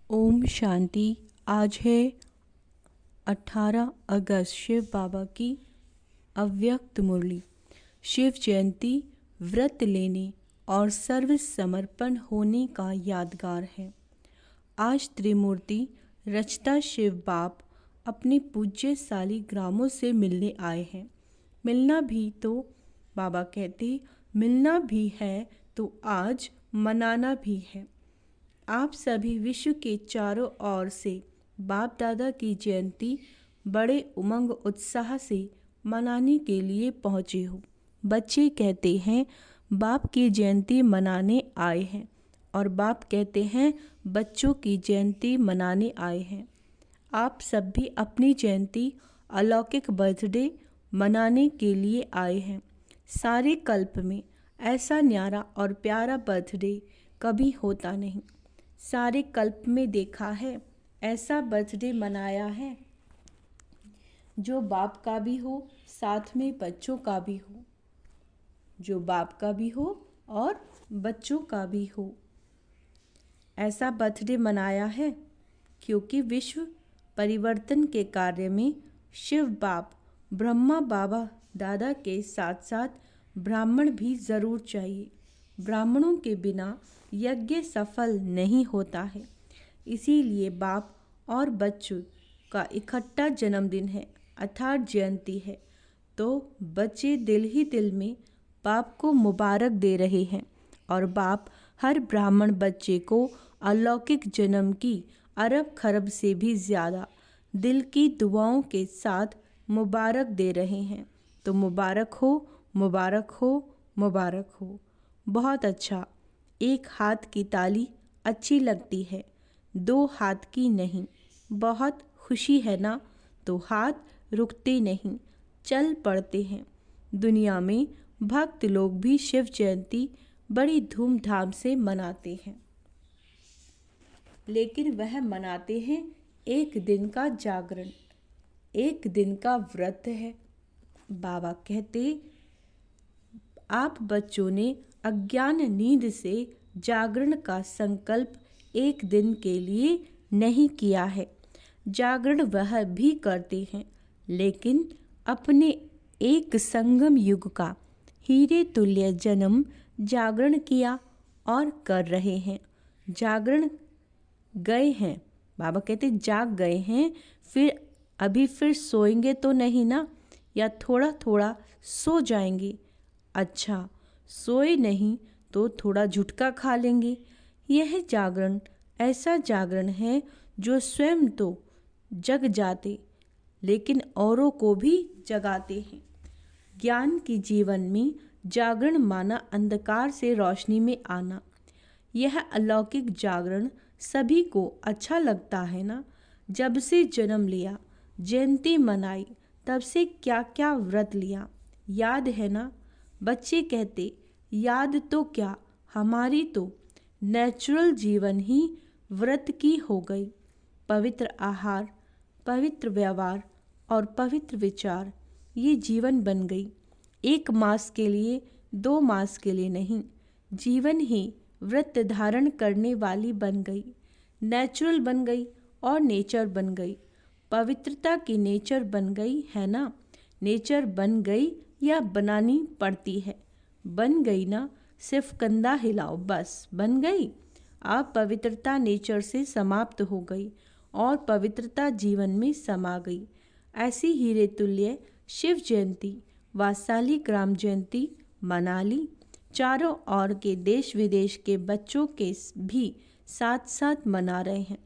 ओम शांति। आज है 18 अगस्त, शिव बाबा की अव्यक्त मुरली। शिव जयंती व्रत लेने और सर्व समर्पण होने का यादगार है। आज त्रिमूर्ति रचता शिव बाप अपने पूज्य शालिग्रामों से मिलने आए हैं। मिलना भी तो बाबा कहते मिलना भी है तो आज मनाना भी है। आप सभी विश्व के चारों ओर से बाप दादा की जयंती बड़े उमंग उत्साह से मनाने के लिए पहुँचे हो। बच्चे कहते हैं बाप की जयंती मनाने आए हैं और बाप कहते हैं बच्चों की जयंती मनाने आए हैं। आप सब भी अपनी जयंती अलौकिक बर्थडे मनाने के लिए आए हैं। सारे कल्प में ऐसा न्यारा और प्यारा बर्थडे कभी होता नहीं। सारे कल्प में देखा है ऐसा बर्थडे मनाया है जो बाप का भी हो, साथ में बच्चों का भी हो, जो बाप का भी हो और बच्चों का भी हो। ऐसा बर्थडे मनाया है क्योंकि विश्व परिवर्तन के कार्य में शिव बाप ब्रह्मा बाबा दादा के साथ साथ ब्राह्मण भी ज़रूर चाहिए। ब्राह्मणों के बिना यज्ञ सफल नहीं होता है। इसीलिए बाप और बच्चों का इकट्ठा जन्मदिन है अर्थात जयंती है। तो बच्चे दिल ही दिल में बाप को मुबारक दे रहे हैं और बाप हर ब्राह्मण बच्चे को अलौकिक जन्म की अरब खरब से भी ज़्यादा दिल की दुआओं के साथ मुबारक दे रहे हैं। तो मुबारक हो, मुबारक हो, मुबारक हो। बहुत अच्छा। एक हाथ की ताली अच्छी लगती है, दो हाथ की नहीं। बहुत खुशी है ना, तो हाथ रुकते नहीं, चल पड़ते हैं। दुनिया में भक्त लोग भी शिव जयंती बड़ी धूमधाम से मनाते हैं, लेकिन वह मनाते हैं एक दिन का जागरण, एक दिन का व्रत है। बाबा कहते आप बच्चों ने अज्ञान नींद से जागरण का संकल्प एक दिन के लिए नहीं किया है। जागरण वह भी करते हैं, लेकिन अपने एक संगम युग का हीरे तुल्य जन्म जागरण किया और कर रहे हैं। जागरण गए हैं, बाबा कहते जाग गए हैं, फिर सोएंगे तो नहीं ना, या थोड़ा थोड़ा सो जाएंगे। अच्छा, सोए नहीं तो थोड़ा झुटका खा लेंगे। यह जागरण ऐसा जागरण है जो स्वयं तो जग जाते लेकिन औरों को भी जगाते हैं। ज्ञान की जीवन में जागरण माना अंधकार से रोशनी में आना। यह अलौकिक जागरण सभी को अच्छा लगता है ना। जब से जन्म लिया, जयंती मनाई, तब से क्या क्या व्रत लिया, याद है ना। बच्चे कहते याद तो क्या, हमारी तो नेचुरल जीवन ही व्रत की हो गई। पवित्र आहार, पवित्र व्यवहार और पवित्र विचार ये जीवन बन गई। एक मास के लिए, 2 मास के लिए नहीं, जीवन ही व्रत धारण करने वाली बन गई। नेचुरल बन गई और नेचर बन गई। पवित्रता की नेचर बन गई है ना। नेचर बन गई या बनानी पड़ती है। बन गई ना, सिर्फ कंधा हिलाओ बस बन गई। अब पवित्रता नेचर से समाप्त हो गई और पवित्रता जीवन में समा गई। ऐसी हीरे तुल्य शिव जयंती व शालिग्राम जयंती मना ली। चारों ओर के देश विदेश के बच्चों के भी साथ साथ मना रहे हैं।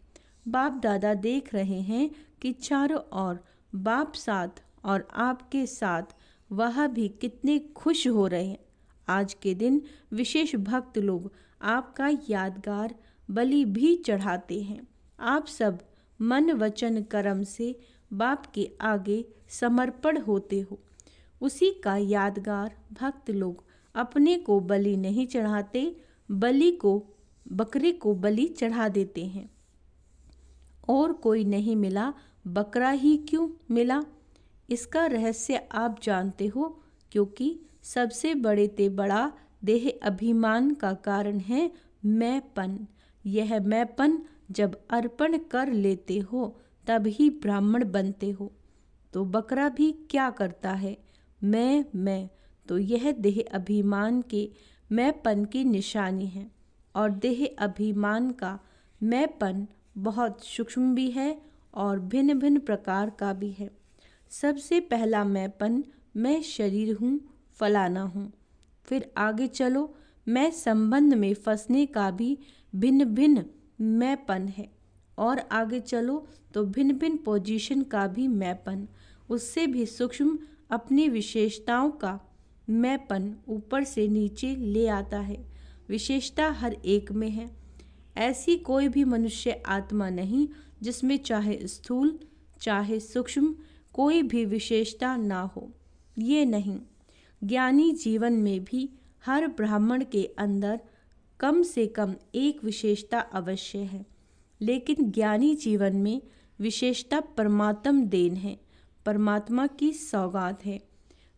बाप दादा देख रहे हैं कि चारों ओर बाप साथ और आपके साथ वह भी कितने खुश हो रहे हैं। आज के दिन विशेष भक्त लोग आपका यादगार बलि भी चढ़ाते हैं। आप सब मन वचन कर्म से बाप के आगे समर्पण होते हो। उसी का यादगार भक्त लोग अपने को बलि नहीं चढ़ाते, बकरे को बलि चढ़ा देते हैं। और कोई नहीं मिला, बकरा ही क्यों मिला? इसका रहस्य आप जानते हो, क्योंकि सबसे बड़े ते बड़ा देह अभिमान का कारण है मैंपन। यह मैंपन जब अर्पण कर लेते हो तब ही ब्राह्मण बनते हो। तो बकरा भी क्या करता है, मैं। तो यह देह अभिमान के मैंपन की निशानी है। और देह अभिमान का मैंपन बहुत सूक्ष्म भी है और भिन्न भिन्न प्रकार का भी है। सबसे पहला मैंपन मैं शरीर हूँ, फलाना हूँ। फिर आगे चलो, मैं संबंध में फंसने का भी भिन्न भिन्न मैंपन है। और आगे चलो तो भिन्न भिन्न पोजीशन का भी मैंपन, उससे भी सूक्ष्म अपनी विशेषताओं का मैंपन ऊपर से नीचे ले आता है। विशेषता हर एक में है। ऐसी कोई भी मनुष्य आत्मा नहीं जिसमें चाहे स्थूल चाहे सूक्ष्म कोई भी विशेषता ना हो। ये नहीं, ज्ञानी जीवन में भी हर ब्राह्मण के अंदर कम से कम एक विशेषता अवश्य है। लेकिन ज्ञानी जीवन में विशेषता परमात्म देन है, परमात्मा की सौगात है।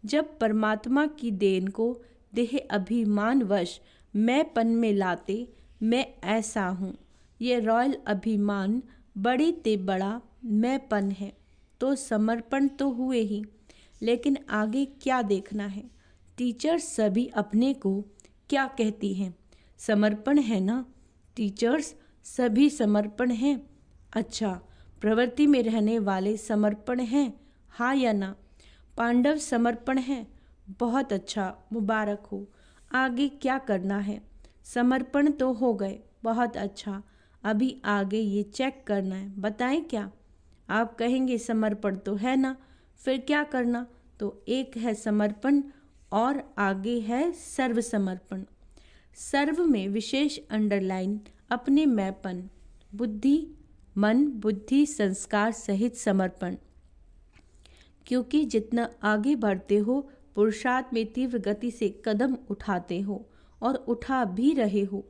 जब परमात्मा की देन को देह अभिमानवश मैंपन में लाते, मैं ऐसा हूँ, ये रॉयल अभिमान बड़ी ते बड़ा मैंपन है, तो समर्पण तो हुए ही। लेकिन आगे क्या देखना है? टीचर्स सभी अपने को क्या कहती हैं? समर्पण है ना? टीचर्स सभी समर्पण हैं। अच्छा, प्रवृत्ति में रहने वाले समर्पण हैं, हाँ या ना? पांडव समर्पण हैं। बहुत अच्छा, मुबारक हो। आगे क्या करना है? समर्पण तो हो गए, बहुत अच्छा। अभी आगे ये चेक करना है, बताएं क्या? आप कहेंगे समर्पण तो है ना, फिर क्या करना? तो एक है समर्पण और आगे है सर्व समर्पण। सर्व में विशेष अंडरलाइन अपने मैंपन, बुद्धि, मन, बुद्धि, संस्कार सहित समर्पण। क्योंकि जितना आगे बढ़ते हो, पुरुषार्थ में तीव्र गति से कदम उठाते हो और उठा भी रहे हो।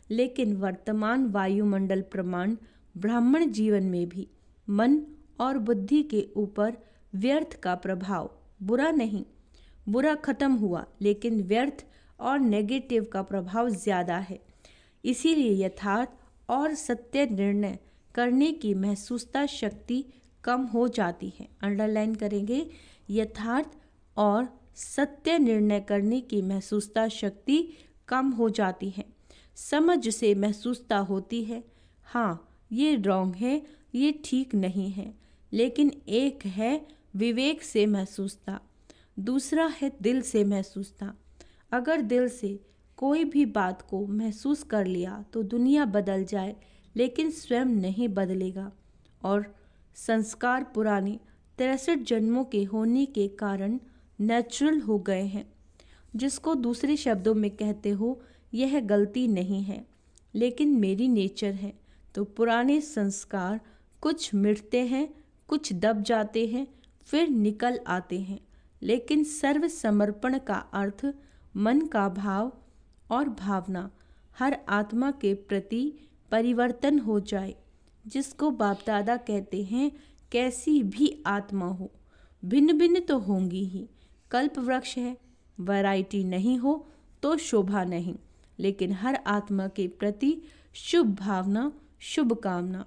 लेकिन वर्तमान वायुमंडल प्रमाण ब्राह्मण जीवन में भी मन और बुद्धि के ऊपर व्यर्थ का प्रभाव, बुरा नहीं, बुरा खत्म हुआ, लेकिन व्यर्थ और नेगेटिव का प्रभाव ज़्यादा है। इसीलिए यथार्थ और सत्य निर्णय करने की महसूसता शक्ति कम हो जाती है। अंडरलाइन करेंगे, यथार्थ और सत्य निर्णय करने की महसूसता शक्ति कम हो जाती है। समझ से महसूसता होती है, हाँ ये रॉन्ग है, ये ठीक नहीं है। लेकिन एक है विवेक से महसूसता, दूसरा है दिल से महसूसता। अगर दिल से कोई भी बात को महसूस कर लिया तो दुनिया बदल जाए, लेकिन स्वयं नहीं बदलेगा। और संस्कार पुराने 63 जन्मों के होने के कारण नेचुरल हो गए हैं। जिसको दूसरे शब्दों में कहते हो, यह गलती नहीं है, लेकिन मेरी नेचर है। तो पुराने संस्कार कुछ मिटते हैं, कुछ दब जाते हैं, फिर निकल आते हैं। लेकिन सर्व समर्पण का अर्थ मन का भाव और भावना हर आत्मा के प्रति परिवर्तन हो जाए। जिसको बाप दादा कहते हैं, कैसी भी आत्मा हो, भिन्न भिन्न तो होंगी ही। कल्प वृक्ष है, वैरायटी नहीं हो तो शोभा नहीं। लेकिन हर आत्मा के प्रति शुभ भावना, शुभ कामना,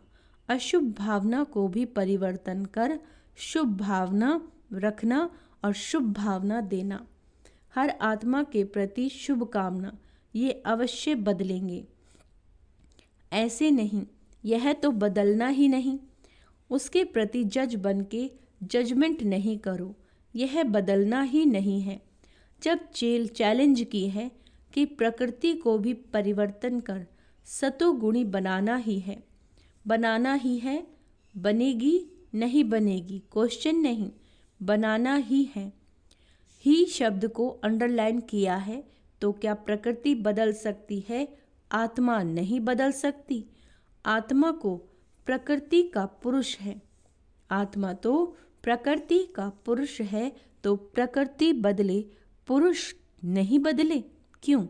अशुभ भावना को भी परिवर्तन कर शुभ भावना रखना और शुभ भावना देना। हर आत्मा के प्रति शुभ कामना, ये अवश्य बदलेंगे। ऐसे नहीं, यह तो बदलना ही नहीं। उसके प्रति जज बन के जजमेंट नहीं करो, यह बदलना ही नहीं है। जब चैलेंज की है कि प्रकृति को भी परिवर्तन कर सतोगुणी बनाना ही है, बनाना ही है। बनेगी नहीं बनेगी क्वेश्चन नहीं, बनाना ही है। ही शब्द को अंडरलाइन किया है। तो क्या प्रकृति बदल सकती है? आत्मा नहीं बदल सकती। आत्मा को प्रकृति का पुरुष है, आत्मा तो प्रकृति का पुरुष है। तो प्रकृति बदले, पुरुष नहीं बदले, क्यों?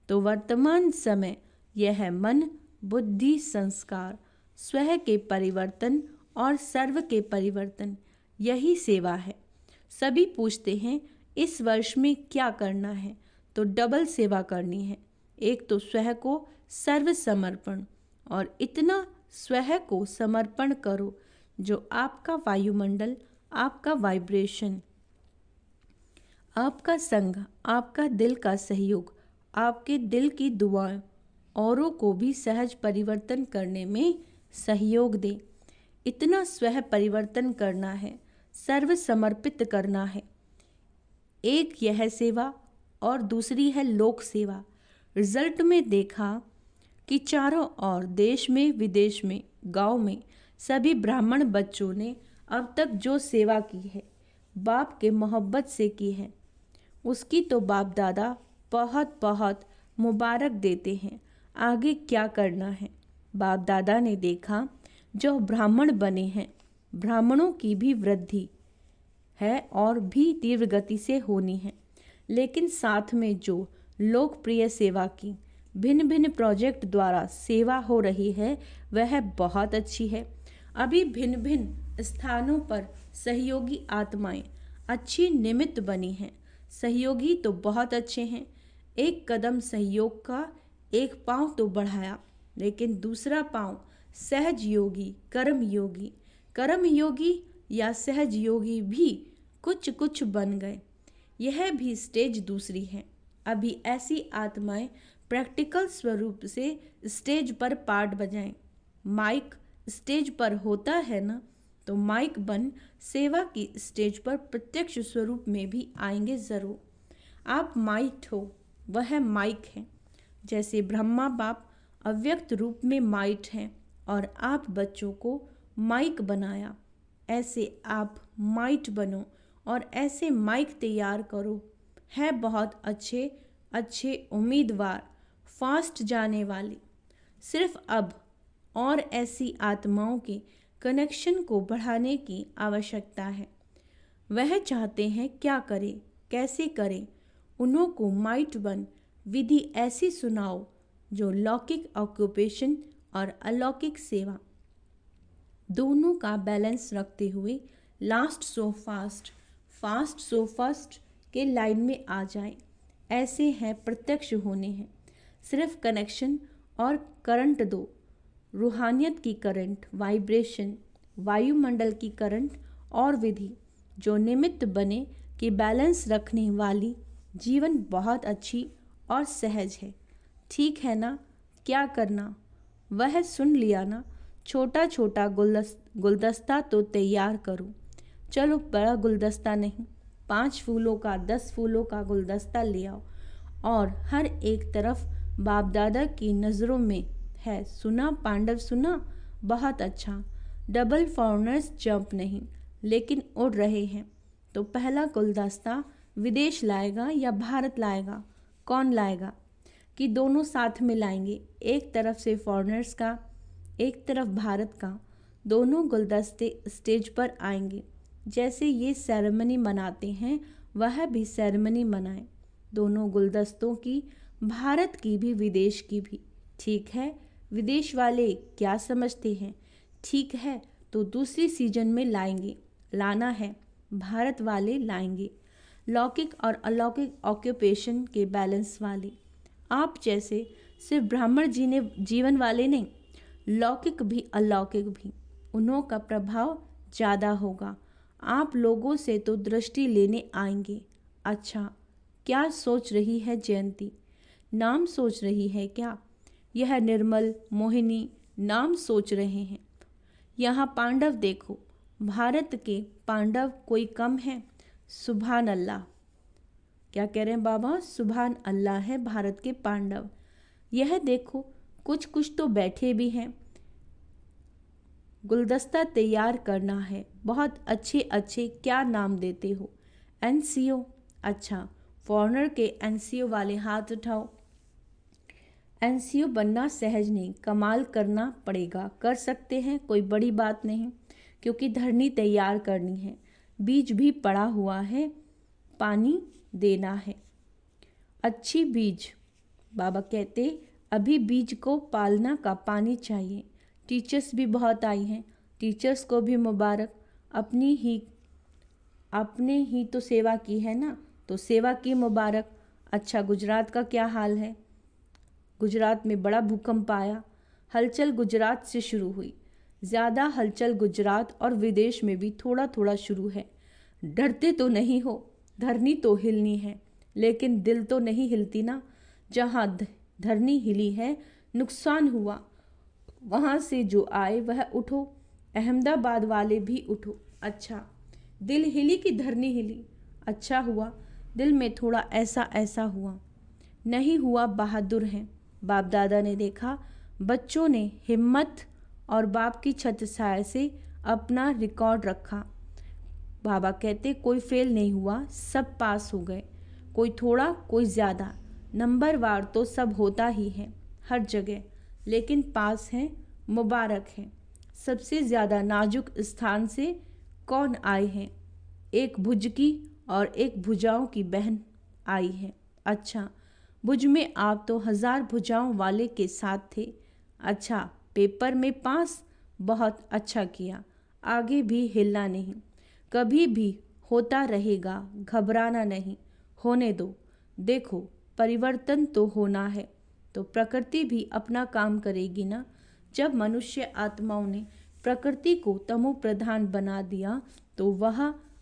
तो वर्तमान समय यह मन, बुद्धि, संस्कार, स्वयं के परिवर्तन और सर्व के परिवर्तन, यही सेवा है। सभी पूछते हैं इस वर्ष में क्या करना है? तो डबल सेवा करनी है। एक तो स्वयं को सर्व समर्पण और इतना स्वयं को समर्पण करो। जो आपका वायुमंडल, आपका वाइब्रेशन, आपका संग, आपका दिल का सहयोग, आपके दिल की दुआएं औरों को भी सहज परिवर्तन करने में सहयोग दे। इतना स्वयं परिवर्तन करना है, सर्व समर्पित करना है। एक यह सेवा और दूसरी है लोक सेवा। रिजल्ट में देखा कि चारों ओर, देश में, विदेश में, गांव में, सभी ब्राह्मण बच्चों ने अब तक जो सेवा की है, बाप के मोहब्बत से की है, उसकी तो बाप दादा बहुत बहुत मुबारक देते हैं। आगे क्या करना है? बाप दादा ने देखा जो ब्राह्मण बने हैं, ब्राह्मणों की भी वृद्धि है और भी तीव्र गति से होनी है। लेकिन साथ में जो लोकप्रिय सेवा की भिन्न भिन्न प्रोजेक्ट द्वारा सेवा हो रही है, वह बहुत अच्छी है। अभी भिन्न भिन्न स्थानों पर सहयोगी आत्माएं अच्छी निमित्त बनी हैं। सहयोगी तो बहुत अच्छे हैं। एक कदम सहयोग का, एक पांव तो बढ़ाया, लेकिन दूसरा पांव सहज योगी, कर्म योगी या सहज योगी भी कुछ कुछ बन गए। यह भी स्टेज दूसरी है। अभी ऐसी आत्माएं प्रैक्टिकल स्वरूप से स्टेज पर पार्ट बजाएं। माइक स्टेज पर होता है ना, तो माइक बन सेवा की स्टेज पर प्रत्यक्ष स्वरूप में भी आएंगे जरूर। आप माइट हो, वह माइक है। जैसे ब्रह्मा बाप अव्यक्त रूप में माइट हैं और आप बच्चों को माइक बनाया, ऐसे आप माइट बनो और ऐसे माइक तैयार करो। है बहुत अच्छे अच्छे उम्मीदवार, फास्ट जाने वाले। सिर्फ अब और ऐसी आत्माओं के कनेक्शन को बढ़ाने की आवश्यकता है। वह चाहते हैं क्या करें, कैसे करें। उन्हों को माइट बन विधि ऐसी सुनाओ जो लौकिक ऑक्यूपेशन और अलौकिक सेवा दोनों का बैलेंस रखते हुए last so fast, fast so first के लाइन में आ जाए। ऐसे हैं प्रत्यक्ष होने हैं। सिर्फ कनेक्शन और करंट दो, रूहानियत की करंट, वाइब्रेशन, वायुमंडल की करंट और विधि जो निमित्त बने कि बैलेंस रखने वाली जीवन बहुत अच्छी और सहज है। ठीक है ना? क्या करना वह सुन लिया ना। छोटा छोटा गुलदस्ता तो तैयार करो। चलो बड़ा गुलदस्ता नहीं, 5 फूलों का, 10 फूलों का गुलदस्ता ले आओ और हर एक तरफ बाप दादा की नज़रों में है। सुना पांडव, सुना? बहुत अच्छा। डबल फॉरनर्स जंप नहीं, लेकिन उड़ रहे हैं। तो पहला गुलदस्ता विदेश लाएगा या भारत लाएगा? कौन लाएगा? कि दोनों साथ में लाएंगे, एक तरफ से फॉरनर्स का, एक तरफ भारत का। दोनों गुलदस्ते स्टेज पर आएंगे। जैसे ये सेरेमनी मनाते हैं, वह भी सेरेमनी मनाएं। दोनों गुलदस्तों की, भारत की भी, विदेश की भी। ठीक है? विदेश वाले क्या समझते हैं? ठीक है, तो दूसरी सीजन में लाएंगे, लाना है। भारत वाले लाएंगे लौकिक और अलौकिक ऑक्यूपेशन के बैलेंस वाले। आप जैसे सिर्फ ब्राह्मण जीवन वाले नहीं, लौकिक भी अलौकिक भी, उन्हों का प्रभाव ज़्यादा होगा। आप लोगों से तो दृष्टि लेने आएंगे। अच्छा, क्या सोच रही है जयंती? नाम सोच रही है क्या? यह निर्मल, मोहिनी नाम सोच रहे हैं। यहाँ पांडव देखो, भारत के पांडव कोई कम है? सुभान अल्लाह। क्या कह रहे हैं बाबा? सुभान अल्लाह है भारत के पांडव। यह देखो, कुछ कुछ तो बैठे भी हैं। गुलदस्ता तैयार करना है। बहुत अच्छे अच्छे क्या नाम देते हो? एनसीओ। अच्छा, फॉरेनर के एनसीओ वाले हाथ उठाओ। एनसीओ बनना सहज नहीं, कमाल करना पड़ेगा। कर सकते हैं, कोई बड़ी बात नहीं, क्योंकि धरनी तैयार करनी है। बीज भी पड़ा हुआ है, पानी देना है। अच्छी बीज, बाबा कहते अभी बीज को पालना का पानी चाहिए। टीचर्स भी बहुत आई हैं, टीचर्स को भी मुबारक। आपने ही तो सेवा की है ना, तो सेवा की मुबारक। अच्छा, गुजरात का क्या हाल है? गुजरात में बड़ा भूकंप आया, हलचल गुजरात से शुरू हुई। ज़्यादा हलचल गुजरात और विदेश में भी थोड़ा थोड़ा शुरू है। डरते तो नहीं हो, धरनी तो हिलनी है, लेकिन दिल तो नहीं हिलती ना। जहाँ धरनी हिली है, नुकसान हुआ, वहाँ से जो आए वह उठो। अहमदाबाद वाले भी उठो। अच्छा, दिल हिली कि धरनी हिली? अच्छा हुआ, दिल में थोड़ा ऐसा ऐसा हुआ। नहीं हुआ, बहादुर हैं। बाप दादा ने देखा, बच्चों ने हिम्मत और बाप की छत्र छाया से अपना रिकॉर्ड रखा। बाबा कहते कोई फेल नहीं हुआ, सब पास हो गए। कोई थोड़ा, कोई ज़्यादा, नंबरवार तो सब होता ही है हर जगह, लेकिन पास हैं, मुबारक हैं। सबसे ज़्यादा नाजुक स्थान से कौन आए हैं? एक भुज की और एक भुजाओं की बहन आई है। अच्छा, भुज में आप तो 1000 भुजाओं वाले के साथ थे। अच्छा, पेपर में पास, बहुत अच्छा किया। आगे भी हिलना नहीं, कभी भी होता रहेगा, घबराना नहीं, होने दो। देखो, परिवर्तन तो होना है तो प्रकृति भी अपना काम करेगी ना। जब मनुष्य आत्माओं ने प्रकृति को तमो प्रधान बना दिया तो वह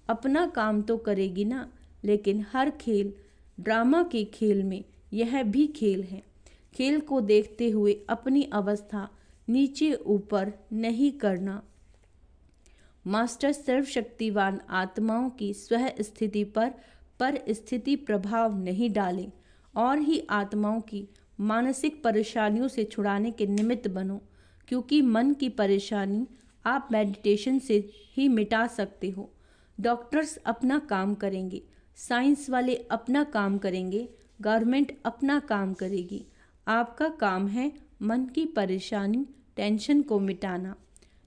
अपना काम तो करेगी ना। लेकिन हर खेल, ड्रामा के खेल में यह भी खेल है। खेल को देखते हुए अपनी अवस्था नीचे ऊपर नहीं करना। मास्टर सर्वशक्तिवान आत्माओं की स्व स्थिति पर स्थिति प्रभाव नहीं डाले और ही आत्माओं की मानसिक परेशानियों से छुड़ाने के निमित्त बनो, क्योंकि मन की परेशानी आप मेडिटेशन से ही मिटा सकते हो। डॉक्टर्स अपना काम करेंगे, साइंस वाले अपना काम करेंगे, गवर्नमेंट अपना काम करेगी। आपका काम है मन की परेशानी, टेंशन को मिटाना,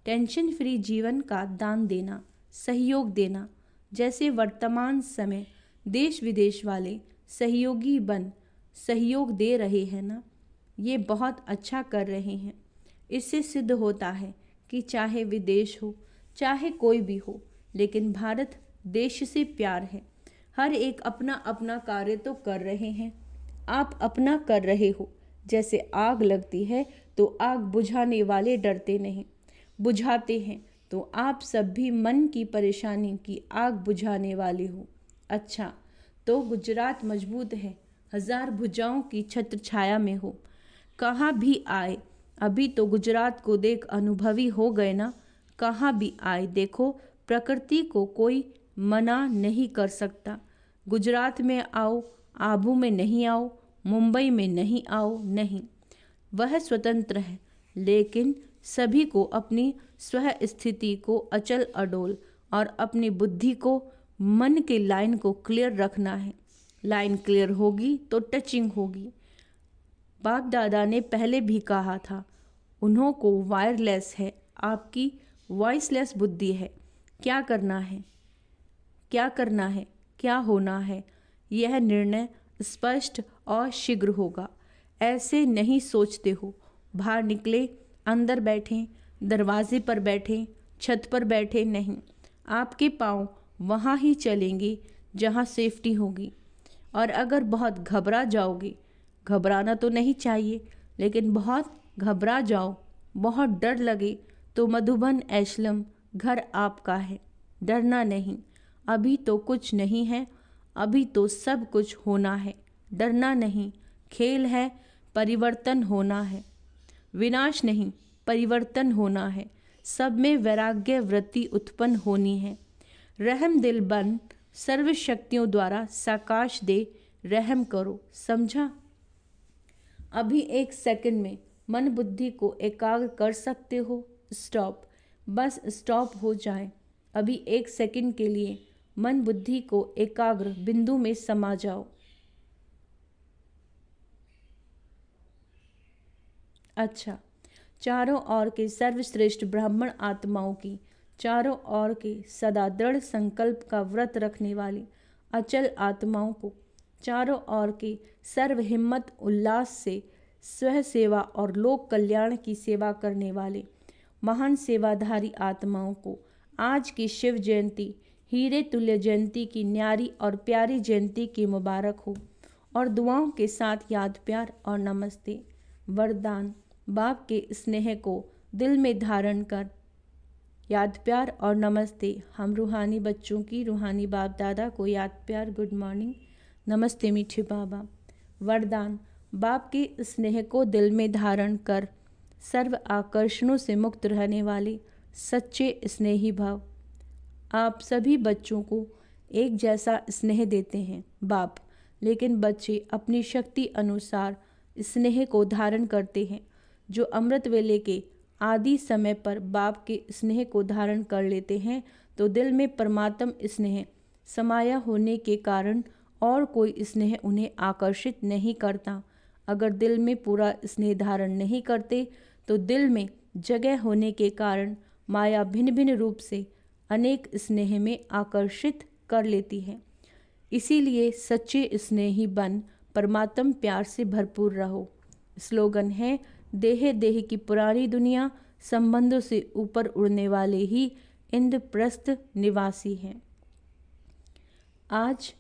टेंशन फ्री जीवन का दान देना, सहयोग देना। जैसे वर्तमान समय देश विदेश वाले सहयोगी बन सहयोग दे रहे हैं ना, ये बहुत अच्छा कर रहे हैं। इससे सिद्ध होता है कि चाहे विदेश हो, चाहे कोई भी हो, लेकिन भारत देश से प्यार है। हर एक अपना अपना कार्य तो कर रहे हैं। आप अपना कर रहे हो। जैसे आग लगती है तो आग बुझाने वाले डरते नहीं, बुझाते हैं। तो आप सब भी मन की परेशानी की आग बुझाने वाले हो। अच्छा, तो गुजरात मजबूत है, 1000 भुजाओं की छत्र छाया में हो। कहाँ भी आए, अभी तो गुजरात को देख अनुभवी हो गए ना। कहाँ भी आए, देखो प्रकृति को कोई मना नहीं कर सकता। गुजरात में आओ, आबू में नहीं आओ, मुंबई में नहीं आओ, नहीं, वह स्वतंत्र है। लेकिन सभी को अपनी स्व स्थिति को अचल अडोल और अपनी बुद्धि को, मन के लाइन को क्लियर रखना है। लाइन क्लियर होगी तो टचिंग होगी। बाप दादा ने पहले भी कहा था, उन्हों को वायरलेस है, आपकी वॉइसलेस बुद्धि है। क्या करना है, क्या करना है, क्या होना है, यह निर्णय स्पष्ट और शीघ्र होगा। ऐसे नहीं सोचते हो, बाहर निकले, अंदर बैठें, दरवाजे पर बैठें, छत पर बैठे नहीं। आपके पाँव वहाँ ही चलेंगे जहाँ सेफ्टी होगी। और अगर बहुत घबरा जाओगे, घबराना तो नहीं चाहिए, लेकिन बहुत घबरा जाओ, बहुत डर लगे, तो मधुबन एशलम घर आपका है। डरना नहीं, अभी तो कुछ नहीं है, अभी तो सब कुछ होना है। डरना नहीं, खेल है, परिवर्तन होना है। विनाश नहीं, परिवर्तन होना है। सब में वैराग्य वृत्ति उत्पन्न होनी है। रहम दिल बन सर्व शक्तियों द्वारा साकाश दे, रहम करो, समझा? अभी 1 सेकंड में मन बुद्धि को एकाग्र कर सकते हो। स्टॉप, बस स्टॉप हो जाए। अभी 1 सेकंड के लिए मन बुद्धि को एकाग्र बिंदु में समा जाओ। अच्छा, चारों ओर के सर्वश्रेष्ठ ब्राह्मण आत्माओं की, चारों ओर के सदा दृढ़ संकल्प का व्रत रखने वाली अचल आत्माओं को, चारों ओर के सर्व हिम्मत उल्लास से स्व सेवा और लोक कल्याण की सेवा करने वाले महान सेवाधारी आत्माओं को आज की शिव जयंती, हीरे तुल्य जयंती की न्यारी और प्यारी जयंती की मुबारक हो। और दुआओं के साथ याद, प्यार और नमस्ते। वरदान। बाप के स्नेह को दिल में धारण कर याद प्यार और नमस्ते। हम रूहानी बच्चों की रूहानी बाप दादा को याद प्यार गुड मॉर्निंग, नमस्ते मीठे बाबा। वरदान, बाप के स्नेह को दिल में धारण कर सर्व आकर्षणों से मुक्त रहने वाले सच्चे स्नेही भव। आप सभी बच्चों को एक जैसा स्नेह देते हैं बाप, लेकिन बच्चे अपनी शक्ति अनुसार स्नेह को धारण करते हैं। जो अमृत वेले के आदि समय पर बाप के स्नेह को धारण कर लेते हैं तो दिल में परमात्म स्नेह समाया होने के कारण और कोई स्नेह उन्हें आकर्षित नहीं करता। अगर दिल में पूरा स्नेह धारण नहीं करते तो दिल में जगह होने के कारण माया भिन्न भिन्न रूप से अनेक स्नेह में आकर्षित कर लेती है। इसीलिए सच्चे स्नेही बन परमात्म प्यार से भरपूर रहो। स्लोगन है, देह देह की पुरानी दुनिया, संबंधों से ऊपर उड़ने वाले ही इंद्रप्रस्थ निवासी हैं। आज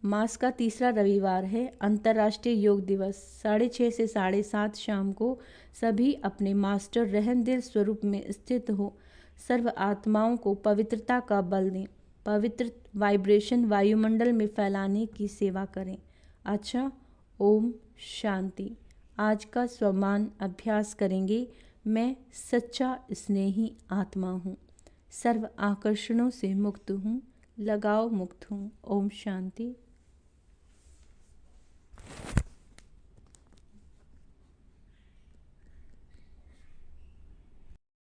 मास का तीसरा रविवार है, अंतर्राष्ट्रीय योग दिवस। 6:30 से 7:30 शाम को सभी अपने मास्टर रहन दिल स्वरूप में स्थित हो सर्व आत्माओं को पवित्रता का बल दें, पवित्र वाइब्रेशन वायुमंडल में फैलाने की सेवा करें। अच्छा, ओम शांति। आज का स्वमान अभ्यास करेंगे। मैं सच्चा स्नेही आत्मा हूँ, सर्व आकर्षणों से मुक्त हूँ, लगाव मुक्त हूँ। ओम शांति।